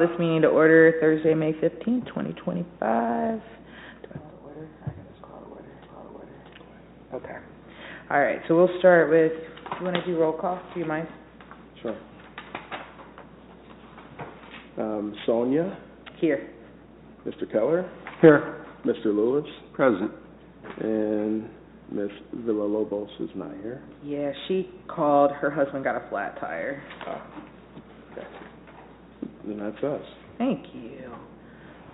This meeting to order Thursday, May 15th, 2025. Do I call to order? I can just call to order. Okay. All right, so we'll start with, you want to do roll call? Do you mind? Sure. Sonia? Here. Mr. Keller? Here. Mr. Lewis? Present. And Ms. Villalobos is not here. Yeah, she called. Her husband got a flat tire. Okay. And that's us. Thank you.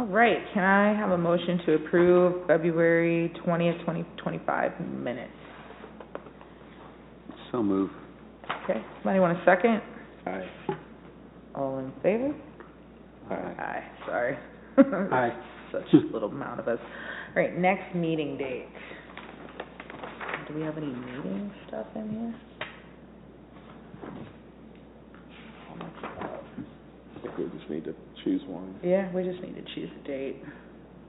All right, can I have a motion to approve February 20th, 2025 minutes? So move. Okay, somebody want a second? Aye. All in favor? Aye. Aye, sorry. Aye. Such a little amount of us. All right, next meeting date. Do we have any meeting stuff in here? How much about? I think we just need to choose one. Yeah, we just need to choose a date.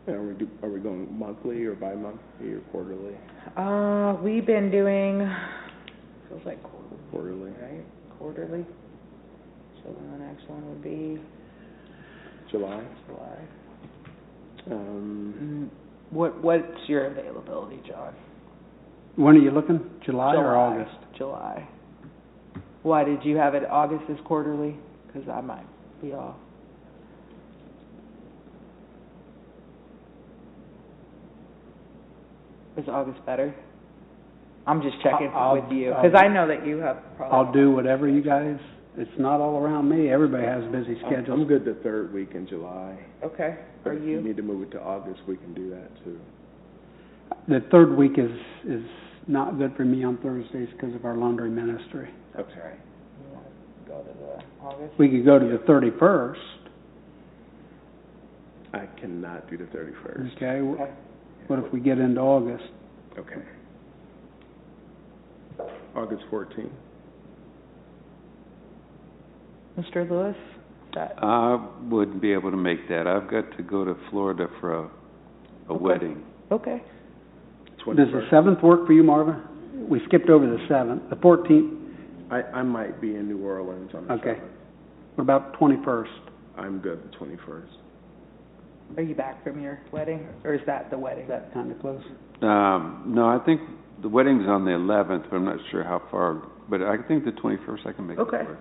And are we going monthly or bi-monthly or quarterly? We've been doing, feels like Quarterly. right? Quarterly. So then the next one would be July. What's your availability, John? When are you looking? July or August? July. Why, did you have it August is quarterly? Because I might be off. Is August better? I'm just checking with you, because I know that you have probably... I'll do whatever you guys, it's not all around me. Everybody has busy schedules. I'm good the third week in July. Okay, But are if you? we need to move it to August, we can do that too. The third week is not good for me on Thursdays because of our laundry ministry. That's right. You want to go to the August? We could go to the 31st. I cannot do the 31st. Okay. Okay. What if we get into August? Okay. August 14th. Mr. Lewis? That... I wouldn't be able to make that. I've got to go to Florida for a Okay. wedding. Okay. 21st. Does the 7th work for you, Marva? We skipped over the 7th. The 14th? I might be in New Orleans on the 7th. What about 21st? I'm good the 21st. Are you back from your wedding, or is that the wedding? Is that kind of close? No, I think the wedding's on the 11th, but I'm not sure how far. But I think the 21st I can make Okay. it work.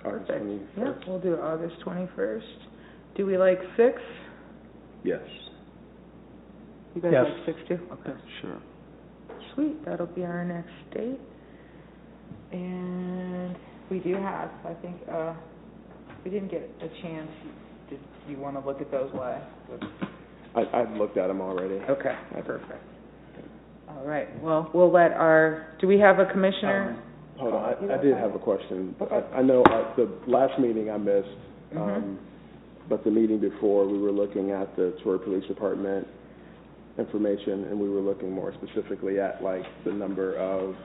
August Perfect. 21st. Yeah, we'll do August 21st. Do we like 6? Yes. You guys Yes. like 6 too? Okay. Sure. Sweet, that'll be our next date. And we do have, I think, we didn't get a chance. Did you want to look at those? Why? I've looked at them already. Okay, perfect. All right, well, we'll let do we have a commissioner? Hold on, I did have a question. Okay. I know the last meeting I missed, Mhm. but the meeting before, we were looking at the Troy Police Department information, and we were looking more specifically at, like, the number of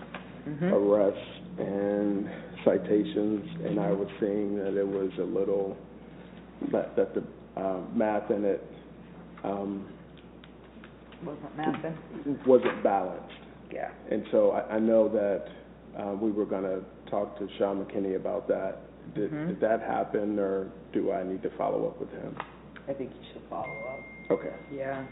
arrests and citations, and I was seeing that it was a little, that the math in it Wasn't mapping? wasn't balanced. Yeah. And so I know that we were going to talk to Sean McKinney about that. Did that happen, or do I need to follow up with him? I think you should follow up. Okay. Yeah,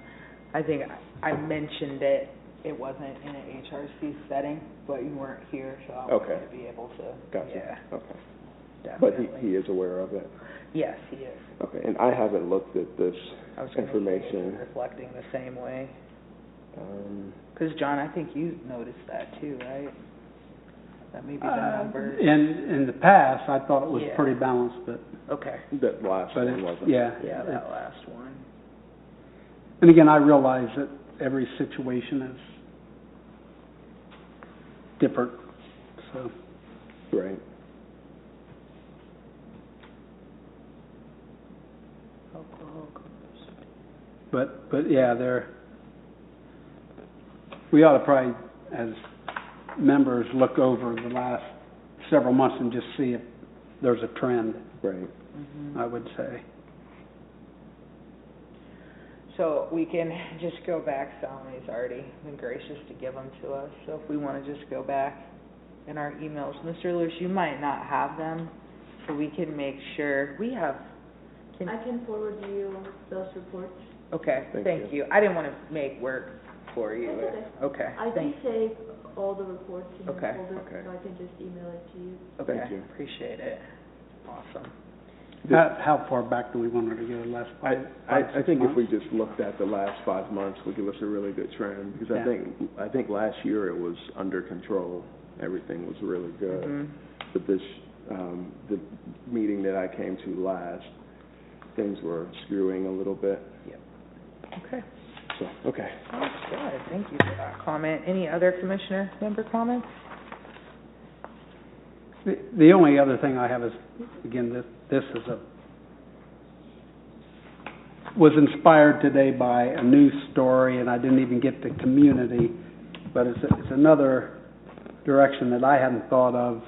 I think I mentioned it. It wasn't in an HRC setting, but you weren't here, so I wanted to be able to. Gotcha. Yeah, Okay. definitely. But he is aware of it? Yes, he is. Okay, and I haven't looked at this I was gonna say, information. is it reflecting the same way? Because, John, I think you noticed that too, right? That maybe the numbers... In the past, I thought it was Yeah. pretty balanced, but... Okay. That last But one wasn't. Yeah, it's- that last one. And again, I realize that every situation is different, so... Right. Alcohol. But yeah, we ought to probably, as members, look over the last several months and just see if there's a trend, Right. I would say. So we can just go back, Salome's already been gracious to give them to us, so if we want to just go back in our emails. Mr. Lewis, you might not have them, so we can make sure, we have I can forward you those reports. Okay, Thank thank you. I didn't want to make work for you. That's Okay, I thank do save all the reports in your Okay. folder, Okay. so I can just email it to you. Okay, Thank you. appreciate it. Awesome. How far back do we want her to go? Last I 5-6 think if months? we just looked at the last 5 months, we give us a really good trend, because I think last year it was under control. Everything was really good. Mhm. But this, the meeting that I came to last, things were skewing a little bit. Okay. So, okay. That's good. Thank you for that comment. Any other commissioner member comments? The only other thing I have is, again, this is was inspired today by a news story, and I didn't even get the community, but it's another direction that I hadn't thought of.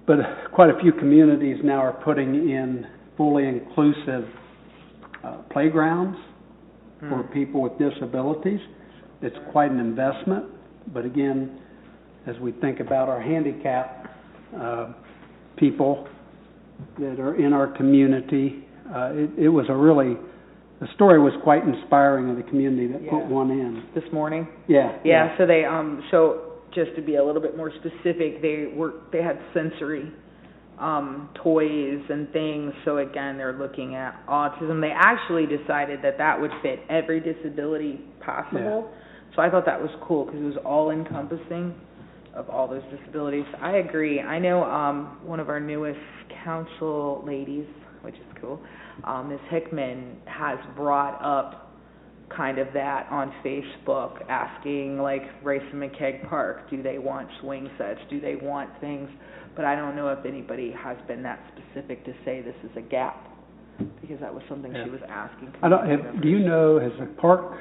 But quite a few communities now are putting in fully inclusive playgrounds for people with disabilities. It's quite an investment, but again, as we think about our handicapped people that are in our community, it was the story was quite inspiring of the community that put one in. This morning? Yeah. Yeah, so they, so just to be a little bit more specific, they had sensory toys and things, so again, they're looking at autism. They actually decided that would fit every disability possible. So I thought that was cool, because it was all encompassing of all those disabilities. I agree. I know one of our newest council ladies, which is cool, Ms. Hickman, has brought up kind of that on Facebook, asking like Race McKegg Park, do they want swing sets, do they want things, but I don't know if anybody has been that specific to say this is a gap, because that was something she was asking. Do you know, has the park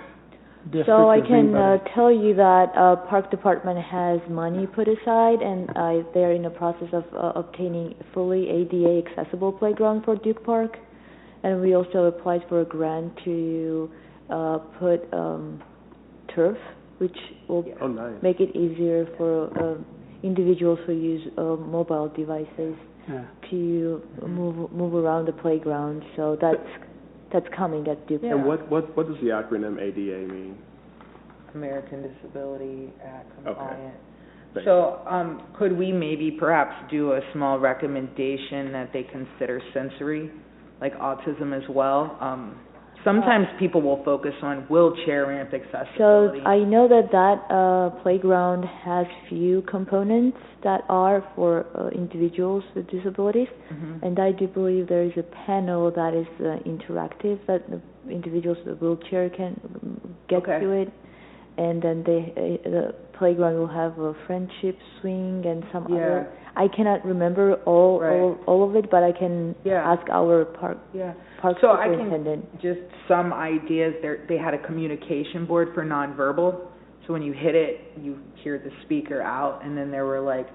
district... So I can tell you that Park Department has money put aside, and they're in the process of obtaining fully ADA accessible playground for Duke Park, and we also applied for a grant to put turf, which will make it easier for individuals who use mobile devices to move around the playground. So that's coming at Duke. And what does the acronym ADA mean? American Disability Act compliant. Okay. So, could we maybe perhaps do a small recommendation that they consider sensory, like autism as well? Sometimes people will focus on wheelchair ramp accessibility. So I know that playground has few components that are for individuals with disabilities, and I do believe there is a panel that is interactive, that the individuals with a wheelchair can get to it, and then the playground will have a friendship swing and some other. I cannot remember all of it, but I can ask our park superintendent. I can just some ideas. They had a communication board for nonverbal, so when you hit it, you hear the speaker out, and then there were like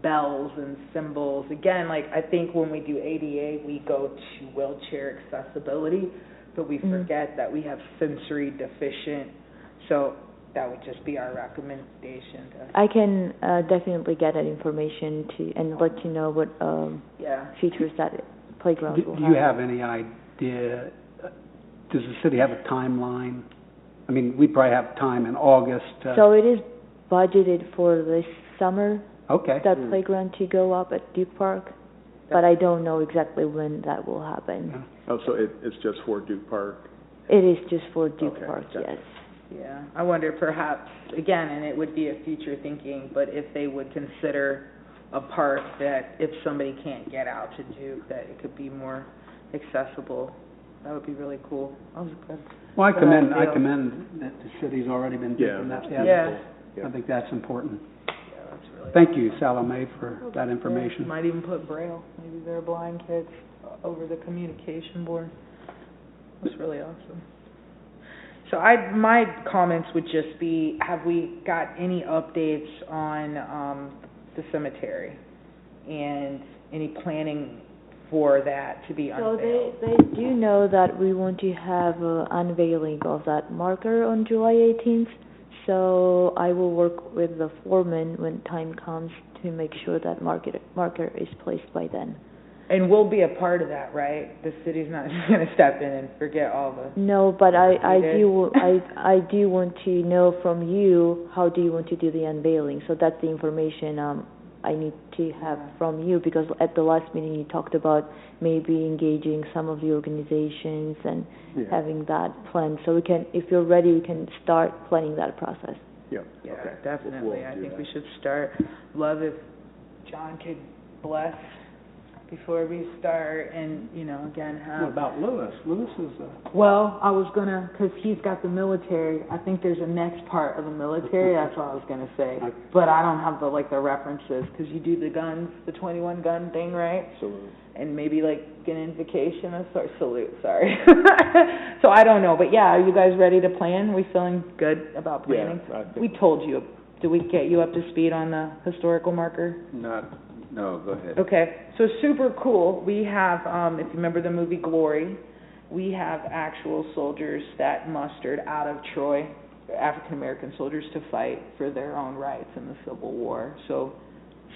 bells and symbols. Again, like I think when we do ADA, we go to wheelchair accessibility, but we forget that we have sensory deficient. So that would just be our recommendation. I can definitely get that information and let you know what features that playground will have. Do you have any idea, does the city have a timeline? I mean, we probably have time in August. So it is budgeted for this summer, that playground to go up at Duke Park, but I don't know exactly when that will happen. Oh, so it's just for Duke Park? It is just for Duke Park, yes. Yeah, I wonder perhaps, again, and it would be a future thinking, but if they would consider a park that if somebody can't get out to Duke, that it could be more accessible. That would be really cool. That was good. Well, I commend that the city's already been taking that step. Yeah. I think that's important. Yeah, that's really Thank you, Salome, for that information. Might even put Braille. Maybe they're blind kids over the communication board. That's really awesome. So my comments would just be, have we got any updates on the cemetery and any planning for that to be unveiled? So they do know that we want to have an unveiling of that marker on July 18th. So I will work with the foreman when time comes to make sure that marker is placed by then. And we'll be a part of that, right? The city's not just gonna step in and forget all the... No, but I did. do want to know from you, how do you want to do the unveiling? So that's the information I need to have from you, because at the last meeting you talked about maybe engaging some of the organizations and having that planned. So we can, if you're ready, we can start planning that process. Yeah, Yeah, okay. definitely. We'll I do think that. we should start. Love if John could bless before we start, and, you know, again, have... What about Lewis? Lewis is Well, I was gonna, 'cause he's got the military, I think there's a next part of the military, that's what I was gonna say. Okay. But I don't have the references, 'cause you do the guns, the 21 gun thing, right? Absolutely. And maybe like an invocation of sort, salute, sorry. So I don't know, but yeah, are you guys ready to plan? We feeling good about planning? Yeah, I think. We told you, did we get you up to speed on the historical marker? No, go ahead. Okay, so super cool. We have, if you remember the movie Glory, we have actual soldiers that mustered out of Troy, African-American soldiers, to fight for their own rights in the Civil War. So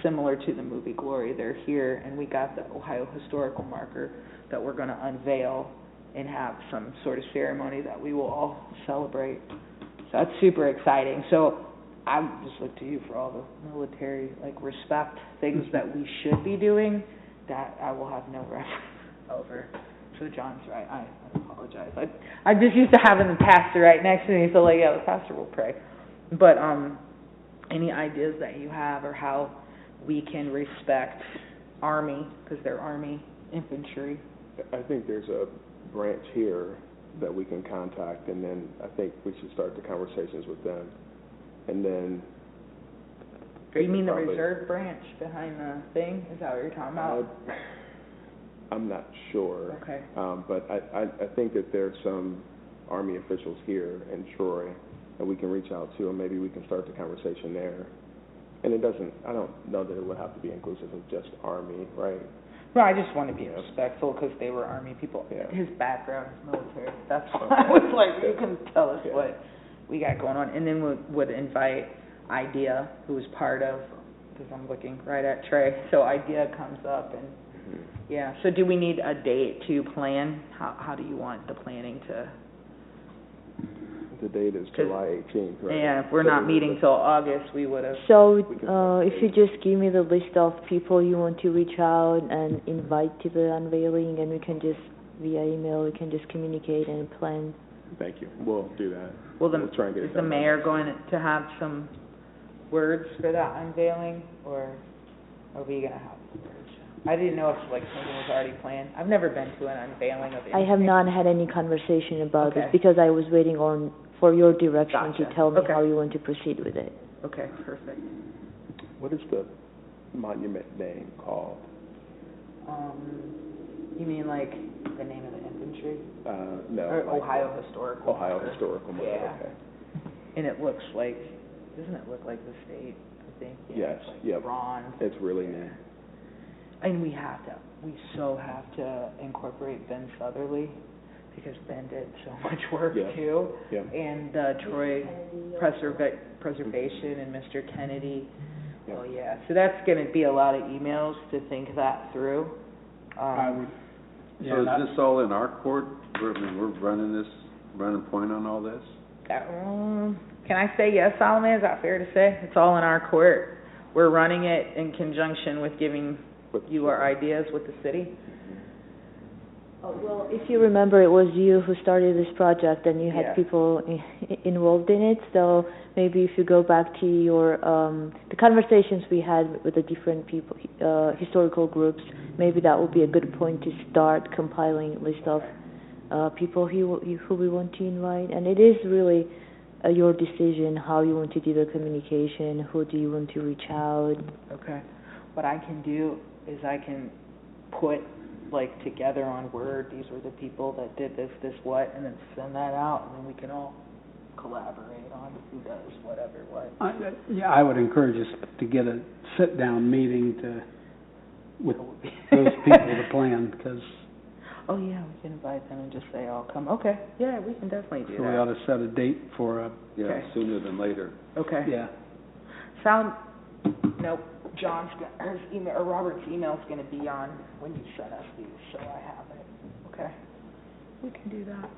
similar to the movie Glory, they're here, and we got the Ohio historical marker that we're going to unveil and have some sort of ceremony that we will all celebrate. So that's super exciting. So I would just look to you for all the military, respect, things that we should be doing that I will have no reference over. So John's right, I apologize. I'm just used to having the pastor right next to me, so the pastor will pray. But any ideas that you have, or how we can respect Army, because they're Army infantry? I think there's a branch here that we can contact, and then I think we should start the conversations with them. And then... You mean the reserve branch behind the thing? Is that what you're talking about? I'm not sure. Okay. But I think that there's some Army officials here in Troy that we can reach out to, and maybe we can start the conversation there. And I don't know that it would have to be inclusive of just Army, right? No, I just want to be respectful, because they were Army people. Yeah. His background is military. That's why I was you can tell us what we got going on. And then would invite Idea, who was part of, because I'm looking right at Trey, so Idea comes up, and so do we need a date to plan? How do you want the planning to? The date is July 18th, right? Yeah, if we're not meeting till August, we would have. So if you just give me the list of people you want to reach out and invite to the unveiling, and we can just, via email, we can just communicate and plan. Thank you. We'll do that. Well, we'll try and get it is the done. mayor going to have some words for that unveiling, or are we going to have words? I didn't know if something was already planned. I've never been to an unveiling of anything. I have not had any conversation about Okay. this, because I was waiting for your direction Gotcha. to tell me Okay. how you want to proceed with it. Okay, perfect. What is the monument name called? You mean the name of the infantry? No. Or Ohio Historical. Ohio Marker. Historical Marker, Yeah. okay. And it looks doesn't it look like the state, I think? Yes, It's yep. bronze. It's really neat. And we so have to incorporate Ben Southerly, because Ben did so much work too. Yeah. And Troy Preservation and Mr. Kennedy. Yeah. Oh yeah, so that's going to be a lot of emails to think that through. I would. So is this all in our court? We're running point on all this? Can I say yes, Solomon? Is that fair to say? It's all in our court. We're running it in conjunction with giving you our ideas with the city. Well, if you remember, it was you who started this project, and you had people involved in it. So maybe if you go back to your the conversations we had with the different people, historical groups, maybe that would be a good point to start compiling a list of people who we want to invite. And it is really your decision how you want to do the communication, who do you want to reach out. Okay. What I can do is I can put together on Word, these were the people that did this, what, and then send that out, and then we can all collaborate on who does whatever, what. I would encourage us to get a sit-down meeting with those people to plan, because... Oh, yeah, we can invite them and just say, "I'll come." Okay, yeah, we can definitely do So that. we ought to set a date for a... Okay. Sooner than later. Okay. Yeah. Nope. John's, his email, or Robert's email's gonna be on when you send us these, so I have it, okay? We can do that.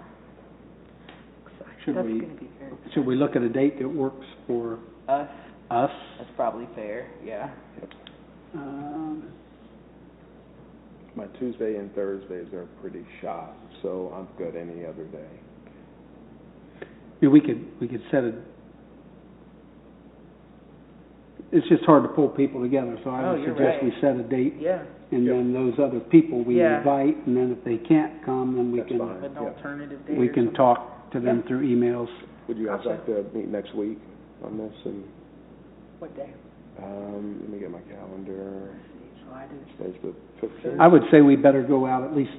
Should That's we- gonna be very Should we look at a date that works for us. us? That's probably fair, yeah. My Tuesday and Thursdays are pretty shot, so I'm good any other day. Yeah, we could set a, it's just hard to pull people together, so I Oh, would you're suggest right. we set a date, Yeah, and then those other people we Yeah. invite, and then if they can't come, then we That's can, fine. an Yeah. alternative date we or can something. talk to them Yeah. through emails. Would you guys Gotcha. like to meet next week on this? And, What day? let me get my calendar. So I did. Today's the 15th. I would say we better go out at least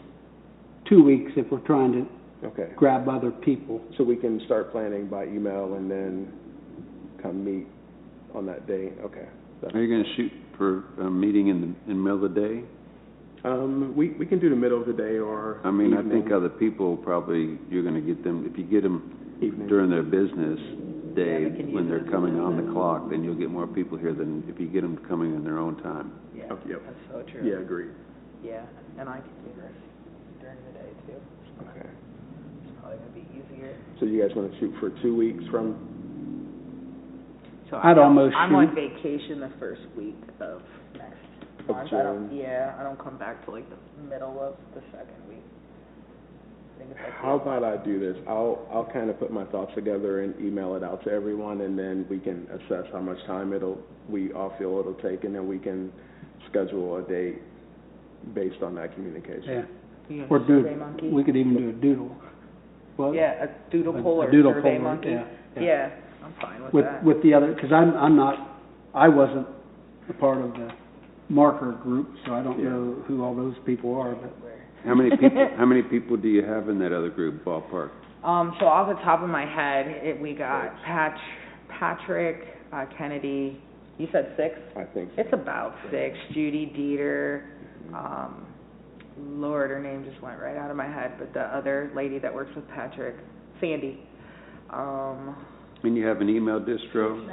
2 weeks if we're trying to Okay. grab other people. So we can start planning by email and then come meet on that day? Okay. Are you gonna shoot for a meeting in the middle of the day? We can do the middle of the day or I mean, I think evening. other people probably, you're gonna get them, if you get them Evening. during their business day, Yeah, they can when use they're it. coming on the clock, then you'll get more people here than if you get them coming in their own time. Yeah, Okay, yep. that's so true. Yeah, agreed. Yeah, and I can do this during the day too. Okay. It's probably gonna be easier. So you guys want to shoot for 2 weeks from? So I'd almost I'm on shoot- vacation the first week of next Of month. June. I don't come back till like the middle of the second week. I think it's like How about I do this? I'll kind of put my thoughts together and email it out to everyone, and then we can assess how much time we all feel it'll take, and then we can schedule a date based on that communication. Yeah. You Or gonna do, Survey Monkey? we could even do a doodle. Well, Yeah, a doodle a- poll a or doodle Survey poll, Monkey. yeah, yeah. Yeah, I'm fine with With, that. with the other, because I wasn't a part of the marker group, so I don't Yeah. know who all those people are, but How many people do you have in that other group, ballpark? So off the top of my head, we got Patrick, Kennedy, you said 6? I think so. It's about 6. Judy Dieter, Lord, her name just went right out of my head, but the other lady that works with Patrick, Sandy. And you have an email distro?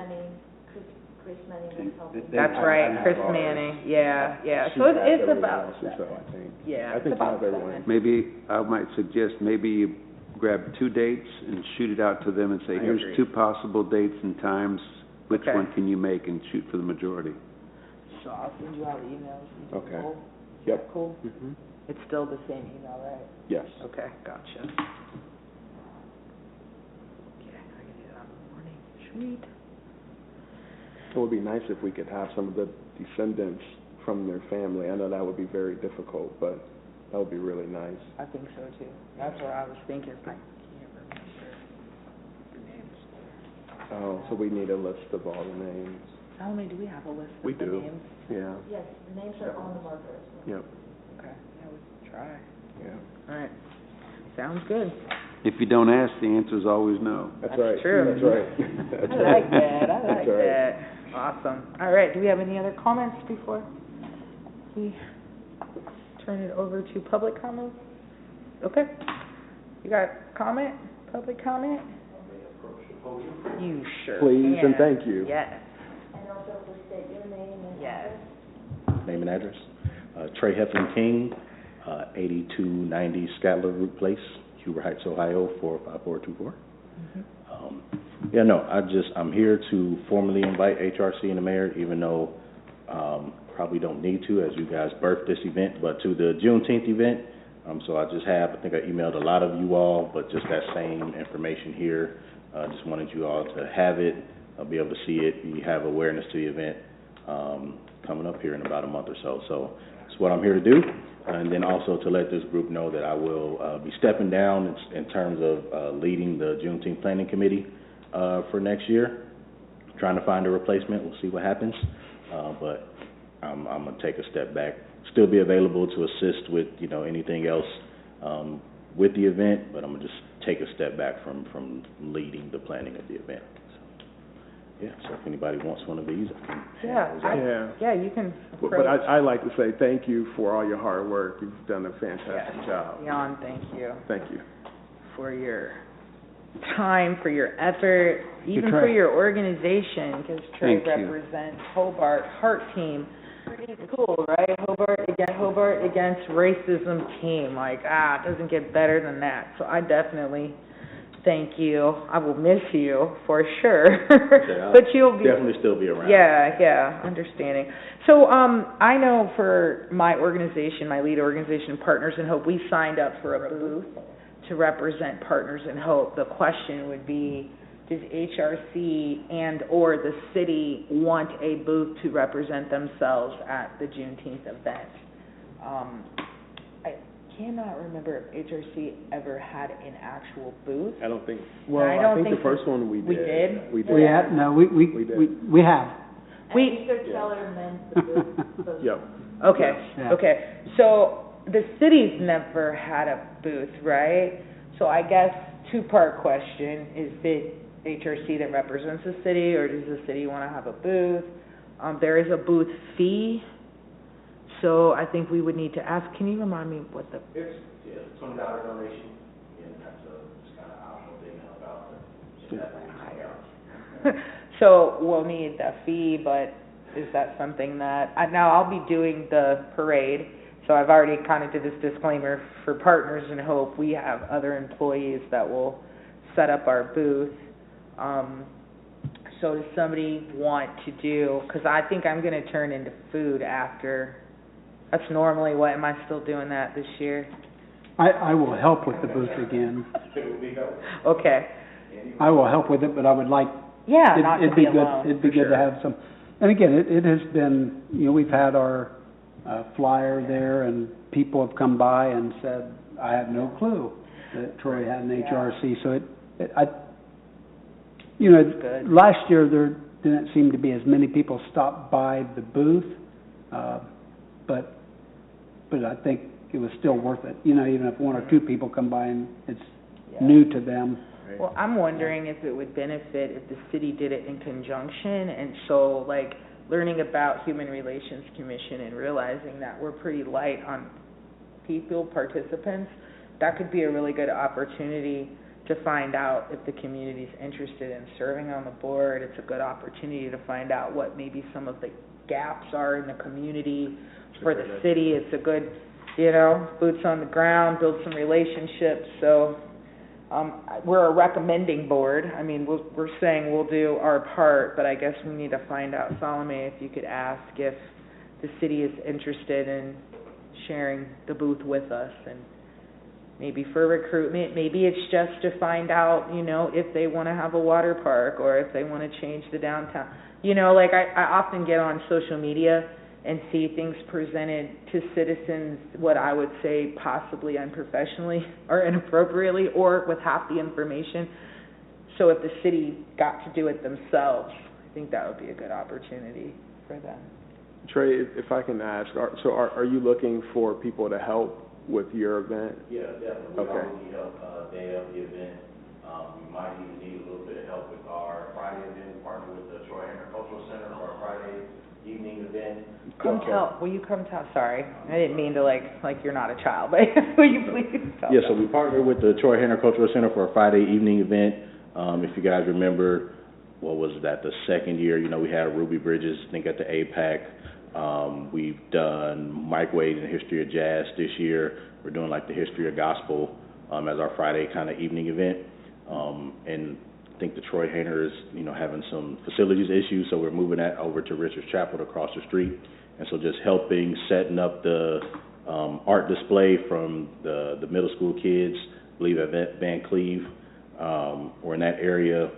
Chris Manning is helping. That's I right, have Chris ours. Manning, yeah. She So has it's everyone about else's, 7. so I think. Yeah, I it's think you about have everyone. 7. Maybe, I might suggest, maybe you grab 2 dates and shoot it out to them and say, I here's agree. 2 possible dates and times, which Okay. one can you make, and shoot for the majority. So I'll send you all the emails. Okay. Cool? Yep. Cool. Mm-hmm. It's still the same email, right? Yes. Okay, gotcha. Okay, I can do that in the morning. Sweet. It would be nice if we could have some of the descendants from their family. I know that would be very difficult, but that would be really nice. I think so too. That's what I was thinking. I can't remember the names. Oh, so we need a list of all the names. Salome, do we have a list We of the do. names? Yeah. Yes, the names are on the marker as well. Yep. Okay, yeah, we can try. Yeah. All right, sounds good. If you don't ask, the answer's always no. That's That's right. true. That's right. That's I right. like that, I like That's right. that. Awesome. All right, do we have any other comments before we turn it over to public comments? Okay. You got comment, public comment? You sure Please can. and thank you. Yes. And also please state your name and Yes. address. Name and address. Trey Heflin King, 8290 Scatler Root Place, Huber Heights, Ohio, 45424. I'm here to formally invite HRC and the mayor, even though probably don't need to, as you guys birthed this event, but to the Juneteenth event. So I think I emailed a lot of you all, but just that same information here. Just wanted you all to have it, be able to see it, you have awareness to the event coming up here in about a month or so. So that's what I'm here to do. And then also to let this group know that I will be stepping down in terms of leading the Juneteenth Planning Committee for next year. Trying to find a replacement. We'll see what happens. But I'm going to take a step back. Still be available to assist with, anything else with the event, but I'm going to just take a step back from leading the planning of the event. So if anybody wants one of these, I can hand those out. Yeah. You can But I'd like to say thank you for all your hard work. You've done a fantastic job. Jan, thank you Thank you. for your time, for your effort, even for Trey. your organization, because Trey Thank you. represents Hobart Heart Team. Pretty cool, right? Hobart against racism team. Like, it doesn't get better than that. So I definitely thank you. I will miss you for sure. But you'll be definitely still be around. Yeah, understanding. So, I know for my organization, my lead organization, Partners in Hope, we signed up for a booth to represent Partners in Hope. The question would be, does HRC and or the city want a booth to represent themselves at the Juneteenth event? I cannot remember if HRC ever had an actual booth. I don't think, I the first one we did. We did? We did. We have, no, we did. we have. And Mr. Keller meant the booth. Yep. Okay, Yeah. okay. So the city's never had a booth, right? So I guess two-part question, is it HRC that represents the city, or does the city want to have a booth? There is a booth fee, so I think we would need to ask, can you remind me what the... It's $20 donation, and that's just kind of optional thing to help out. So we'll need the fee, but is that something that, now I'll be doing the parade, so I've already kind of did this disclaimer for Partners in Hope. We have other employees that will set up our booth. So does somebody want to do, because I think I'm going to turn into food after, that's normally what, am I still doing that this year? I will help with the booth again. Okay. I will help with it, but I would like, Yeah, not to it'd be be good, alone. it'd be for good to sure. have some, and again, it has been, we've had our flyer there, and people have come by and said, I had no clue that Troy had an HRC, so Good. last year there didn't seem to be as many people stopped by the booth, but I think it was still worth it, even if one or two people come by and it's new to them. Well, I'm wondering if it would benefit if the city did it in conjunction, and so, like, learning about Human Relations Commission and realizing that we're pretty light on participants, that could be a really good opportunity to find out if the community's interested in serving on the board. It's a good opportunity to find out what maybe some of the gaps are in the community for the city. It's a good, boots on the ground, build some relationships, so... we're a recommending board. I mean, we're saying we'll do our part, but I guess we need to find out, Salome, if you could ask if the city is interested in sharing the booth with us, and maybe for recruitment, maybe it's just to find out, if they want to have a water park or if they want to change the downtown. I often get on social media and see things presented to citizens, what I would say possibly unprofessionally or inappropriately or with half the information. So if the city got to do it themselves, I think that would be a good opportunity for them. Trey, if I can ask, are you looking for people to help with your event? Yeah, definitely. Okay. We always need help day of the event. We might even need a little bit of help with our Friday event. We partner with the Troy Agricultural Center for our Friday evening event. Will you come tell, sorry, I didn't mean to like you're not a child, but will you please tell? Yeah, so we partner with the Troy Agricultural Center for a Friday evening event. If you guys remember, what was that, the second year, we had Ruby Bridges, I think at the APAC. We've done Microwave and the History of Jazz this year. We're doing like the History of Gospel as our Friday kind of evening event. And I think the Troy Hainer is, having some facilities issues, so we're moving that over to Richards Chapel across the street. And so just helping, setting up the art display from the middle school kids, I believe at Van Cleve, or in that area.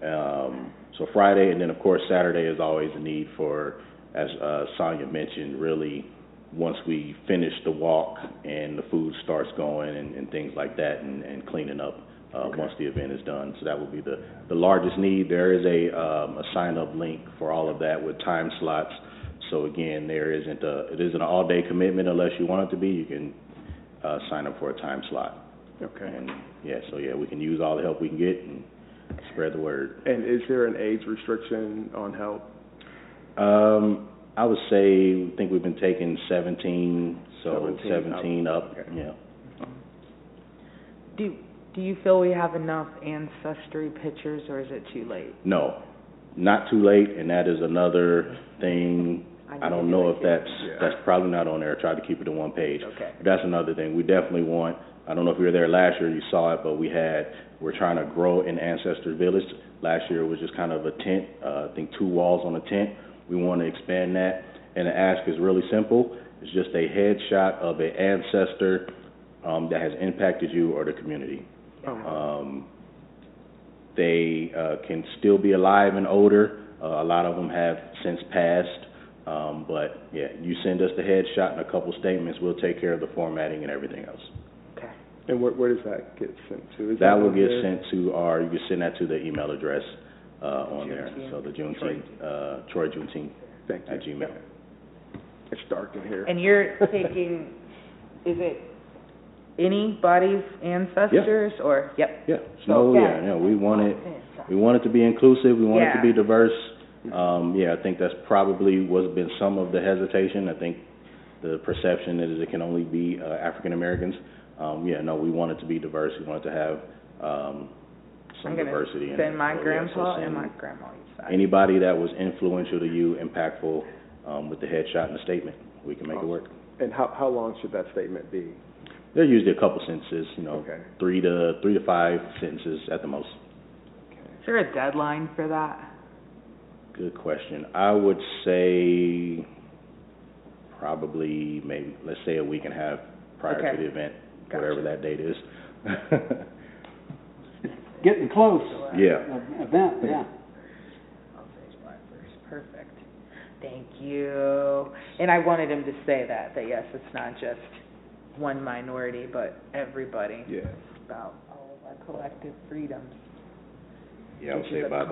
So Friday, and then of course Saturday is always a need for, as Sonia mentioned, really once we finish the walk and the food starts going and things like that, and cleaning up once the event is done. So that will be the largest need. There is a sign-up link for all of that with time slots. So again, it isn't an all-day commitment unless you want it to be. You can sign up for a time slot. Okay. And we can use all the help we can get and spread the word. And is there an age restriction on help? I would say, I think we've been taking 17, so 17 up. Okay. Yeah. Do you feel we have enough ancestry pictures, or is it too late? No, not too late, and that is another thing. I don't know if that's probably not on there. I tried to keep it in one page. Okay. But that's another thing. We definitely want, I don't know if you were there last year, you saw it, but we're trying to grow an ancestor village. Last year it was just kind of a tent, I think 2 walls on a tent. We want to expand that, and the ask is really simple. It's just a headshot of an ancestor that has impacted you or the community. They can still be alive and older. A lot of them have since passed. But yeah, you send us the headshot and a couple statements, we'll take care of the formatting and everything else. Okay. And where does that get sent to? That will get sent to you can send that to the email address, on there. So the Juneteenth, Troy Juneteenth at Gmail. It's dark in here. And you're taking, is it anybody's ancestors, or, yep? Yeah, we want it to be inclusive, we want it to be diverse. I think that's probably what's been some of the hesitation. I think the perception is it can only be African Americans. We want it to be diverse. We want it to have some diversity. I'm going to send my grandpa and my grandma each side. Anybody that was influential to you, impactful, with the headshot and the statement, we can make it work. And how long should that statement be? They're usually a couple sentences, 3 to 5 sentences at the most. Is there a deadline for that? Good question. I would say probably let's say a week and a half prior to the event, whatever that date is. Getting close. Yeah. Event, yeah. I'll say July 1st. Perfect. Thank you. And I wanted him to say that yes, it's not just one minority, but everybody. Yeah. It's about all of our collective freedoms. Yeah, I would say about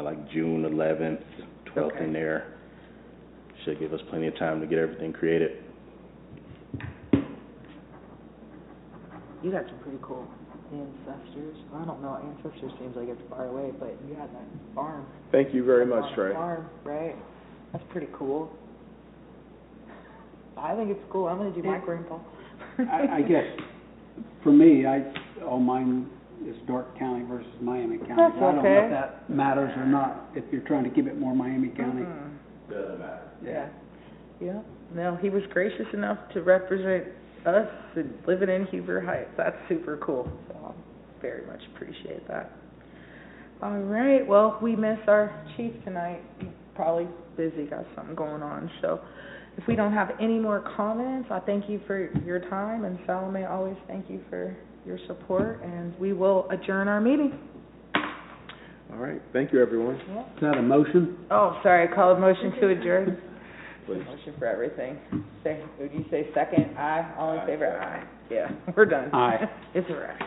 like June 11th, 12th in there. Should give us plenty of time to get everything created. You got some pretty cool ancestors. I don't know, ancestors seems like it's far away, but you had that farm. Thank you very much, Trey. Farm, right? That's pretty cool. I think it's cool. I'm going to do my grandpa. I guess, for me, all mine is Stark County versus Miami County. That's I don't know if that matters or not, if you're trying to keep it more Miami County. Doesn't matter. Yeah. No, he was gracious enough to represent us and living in Huber Heights. That's super cool. So I very much appreciate that. All right. Well, we miss our chief tonight. He's probably busy, got something going on. So if we don't have any more comments, I thank you for your time. And Salome, always thank you for your support. And we will adjourn our meeting. All right. Thank you, everyone. Is that a motion? Oh, sorry. I called motion to adjourn. Please. Motion for everything. Would you say second? Aye. All in favor? Aye. Yeah, we're done. Aye. It's a wrap.